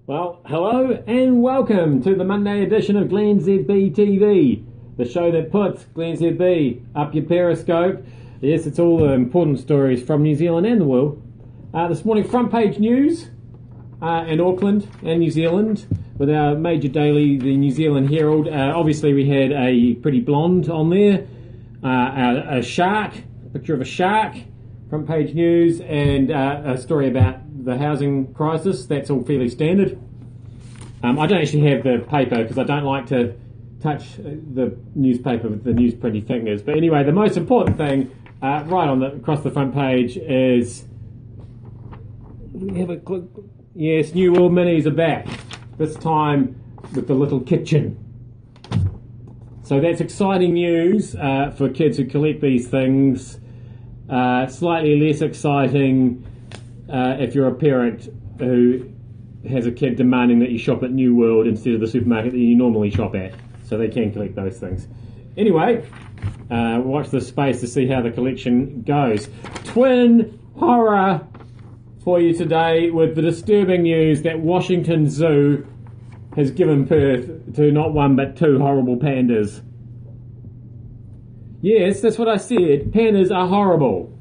Well, hello and welcome to the Monday edition of glennzb TV, the show that puts glennzb up your Periscope. Yes, it's all the important stories from New Zealand and the world. This morning, front page news in Auckland and New Zealand with our major daily, the New Zealand Herald. Obviously, we had a pretty blonde on there, a shark, a picture of a shark, front page news, and a story about the housing crisis. That's all fairly standard. I don't actually have the paper because I don't like to touch the newspaper with the newsprinty fingers. But anyway, the most important thing right on across the front page is, yes, New World Minis are back. This time with the little kitchen. So that's exciting news for kids who collect these things. Slightly less exciting if you're a parent who has a kid demanding that you shop at New World instead of the supermarket that you normally shop at, so they can collect those things. Anyway, watch this space to see how the collection goes. Twin horror for you today with the disturbing news that Washington Zoo has given birth to not one but two horrible pandas. Yes, that's what I said. Pandas are horrible.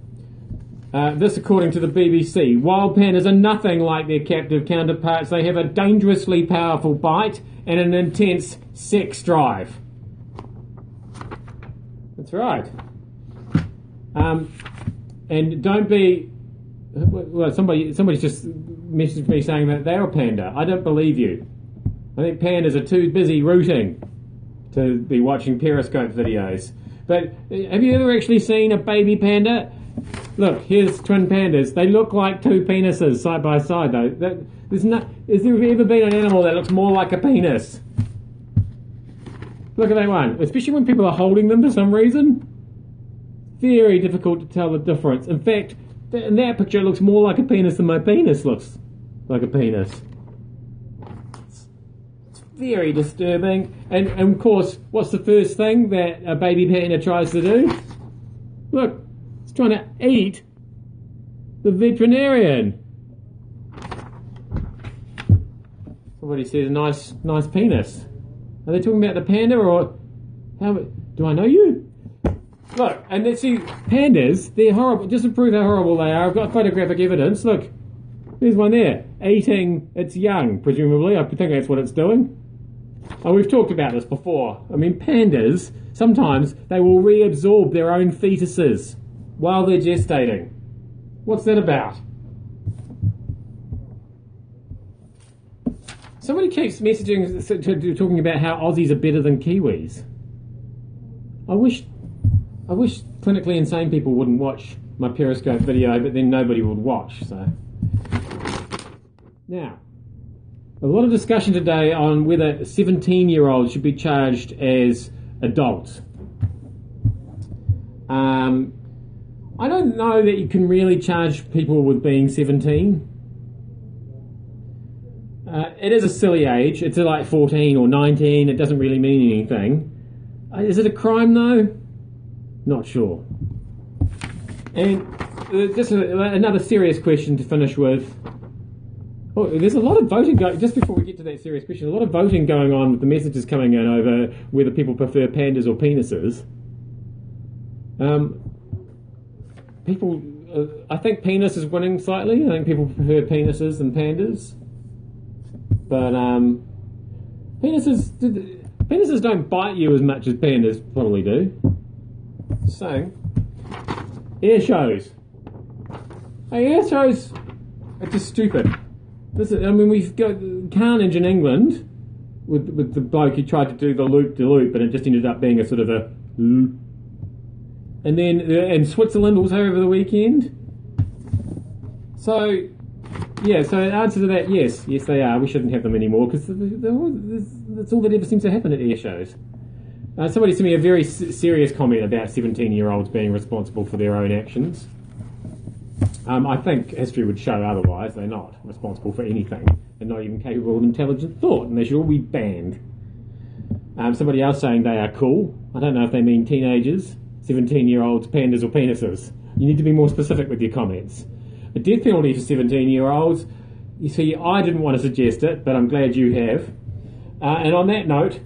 This according to the BBC. Wild pandas are nothing like their captive counterparts. They have a dangerously powerful bite and an intense sex drive. That's right. And don't be... Well, somebody's just messaged me saying that they're a panda. I don't believe you. I think pandas are too busy rooting to be watching Periscope videos. But have you ever actually seen a baby panda? Look, here's twin pandas. They look like two penises side by side, though. Has there ever been an animal that looks more like a penis? Look at that one. Especially when people are holding them for some reason. Very difficult to tell the difference. In fact, in that picture, it looks more like a penis than my penis looks like a penis. It's very disturbing. And of course, what's the first thing that a baby panda tries to do? Look. It's trying to eat the veterinarian. Somebody says nice penis. Are they talking about the panda or how? Do I know you? Look, and let's see, pandas, they're horrible. Just to prove how horrible they are, I've got photographic evidence. Look, there's one there, eating its young, presumably. I think that's what it's doing. Oh, we've talked about this before. I mean, pandas, sometimes they will reabsorb their own fetuses while they're gestating. What's that about? Somebody keeps messaging, talking about how Aussies are better than Kiwis. I wish clinically insane people wouldn't watch my Periscope video, but then nobody would watch, so. Now, a lot of discussion today on whether 17-year-olds should be charged as adults. I don't know that you can really charge people with being 17. It is a silly age. It's like 14 or 19. It doesn't really mean anything. Is it a crime though? Not sure. And just another serious question to finish with. Oh, there's a lot of voting going. Just before we get to that serious question, a lot of voting going on with the messages coming in over whether people prefer pandas or penises. I think penis is winning slightly. I think people prefer penises than pandas. But penises don't bite you as much as pandas probably do. So, air shows. Hey, air shows are just stupid. We've got carnage in England with the bloke who tried to do the loop-de-loop, but it just ended up being a sort of a loop. And then in Switzerland also over the weekend. So, yeah, so the answer to that, yes they are. We shouldn't have them anymore because that's all that ever seems to happen at air shows. Somebody sent me a very serious comment about 17-year-olds being responsible for their own actions. I think history would show otherwise. They're not responsible for anything. They're not even capable of intelligent thought, and they should all be banned. Somebody else saying they are cool. I don't know if they mean teenagers. 17-year-olds, pandas or penises. You need to be more specific with your comments. A death penalty for 17-year-olds You see, I didn't want to suggest it, but I'm glad you have. And on that note,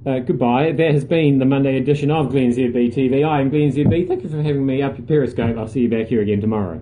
goodbye. That has been the Monday edition of glennzb TV. I am glennzb. Thank you for having me up your Periscope. I'll see you back here again tomorrow.